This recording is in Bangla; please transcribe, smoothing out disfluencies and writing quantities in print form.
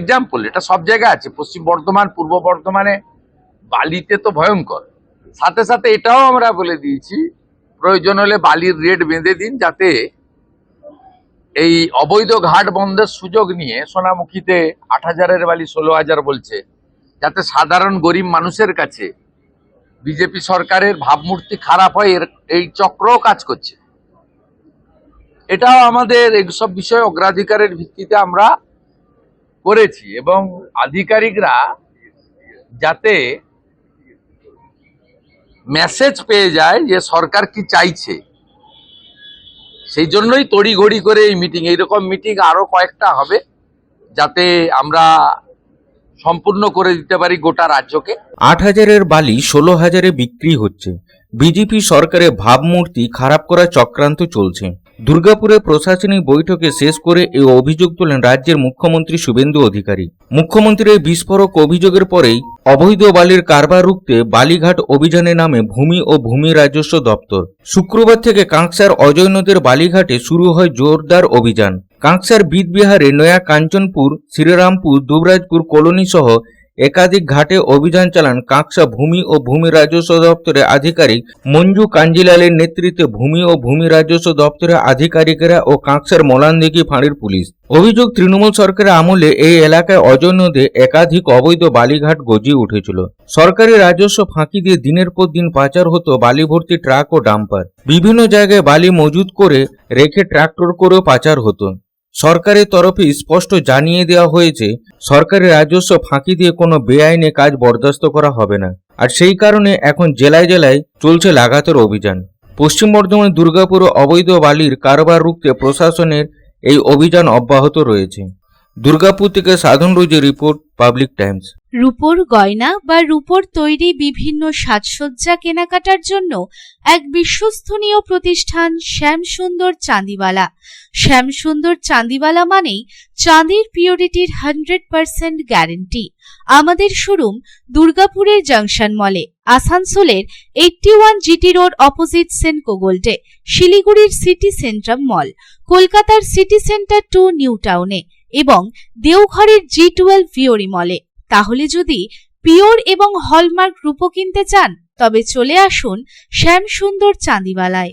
এক্সাম্পল, এটা সব জায়গায় আছে। পশ্চিম বর্ধমান, পূর্ব বর্ধমানে বালিতে তো ভয়ঙ্কর। সাথে সাথে এটাও আমরা বলে দিয়েছি, প্রয়োজন হলে বালির রেট বেঁধে দিন, যাতে এই অবৈধ ঘাট বন্ধের সুযোগ নিয়ে সোনামুখীতে 8,000-এর বালি 16,000 বলছে, যাতে সাধারণ গরিব মানুষের কাছে বিজেপি সরকারের ভাবমূর্তি খারাপ হয়, এই চক্রও কাজ করছে। এটাও আমাদের এইসব বিষয়ে অগ্রাধিকারের ভিত্তিতে আমরা করেছি, এবং আধিকারিকরা যাতে মেসেজ পেয়ে যায় যে সরকার কি চাইছে, সেই জন্যই তড়িঘড়ি করে এই মিটিং। এইরকম মিটিং আরো কয়েকটা হবে, যাতে আমরা সম্পূর্ণ করে দিতে পারি গোটা রাজ্যকে। 8,000-এর বালি 16,000-এ বিক্রি হচ্ছে। বিজেপি সরকারের ভাবমূর্তি খারাপ করার চক্রান্ত চলছে। দুর্গাপুরে প্রশাসনিক বৈঠকে শেষ করে এই অভিযোগ তোলেন রাজ্যের মুখ্যমন্ত্রী শুভেন্দু অধিকারী। মুখ্যমন্ত্রীর এই বিস্ফোরক অভিযোগের পরেই অবৈধ বালির কারবার রুখতে বালিঘাট অভিযানে নামে ভূমি ও ভূমি রাজস্ব দপ্তর। শুক্রবার থেকে কাঁকসার অজয় নদের বালিঘাটে শুরু হয় জোরদার অভিযান। কাঁকসার বিদবিহারে নয়া কাঞ্চনপুর, শ্রীরামপুর, দুবরাজপুর কলোনি সহ একাধিক ঘাটে অভিযান চালান কাঁকসা ভূমি ও ভূমি রাজস্ব দপ্তরের আধিকারিক মঞ্জু কাঞ্জিলালের নেতৃত্বে ভূমি ও ভূমি রাজস্ব দপ্তরের আধিকারিকেরা ও কাঁকসার মলানদিঘি ফাঁড়ির পুলিশ। অভিযোগ, তৃণমূল সরকারের আমলে এই এলাকায় অজয় নদে একাধিক অবৈধ বালিঘাট গজিয়ে উঠেছিল। সরকারি রাজস্ব ফাঁকি দিয়ে দিনের পর দিন পাচার হতো বালি ভর্তি ট্রাক ও ডাম্পার। বিভিন্ন জায়গায় বালি মজুত করে রেখে ট্রাক্টর করেও পাচার হতো। সরকারের তরফে স্পষ্ট জানিয়ে দেওয়া হয়েছে, সরকারি রাজস্ব ফাঁকি দিয়ে কোনো বেআইনি কাজ বরদাস্ত করা হবে না। আর সেই কারণে এখন জেলায় জেলায় চলছে লাগাতার অভিযান। পশ্চিম বর্ধমানের দুর্গাপুরে অবৈধ বালির কারবার রুখতে প্রশাসনের এই অভিযান অব্যাহত রয়েছে। দুর্গাপুর থেকে সাধন রোজের রিপোর্ট, পাবলিক টাইমস। রূপোর গয়না বা রূপোর তৈরি বিভিন্ন সাজসজ্জা কেনাকাটার জন্য এক বিশ্বস্তনীয় প্রতিষ্ঠান শ্যামসুন্দর চাঁদিওয়ালা। শ্যামসুন্দর চাঁদিওয়ালা মানেই চাঁদির পিওরিটির 100% গ্যারেন্টি। আমাদের শোরুম দুর্গাপুরের জংশন মলে, আসানসোলের 81 জিটি রোড অপোজিট সেনকো গোল্ডে, শিলিগুড়ির সিটি সেন্ট্রাম মল, কলকাতার সিটি সেন্টার 2 নিউ টাউনে এবং দেওঘরের G12 ভিওরি মলে। তাহলে যদি পিওর এবং হলমার্ক রূপো কিনতে চান, তবে চলে আসুন শ্যামসুন্দর চাঁদিওয়ালায়।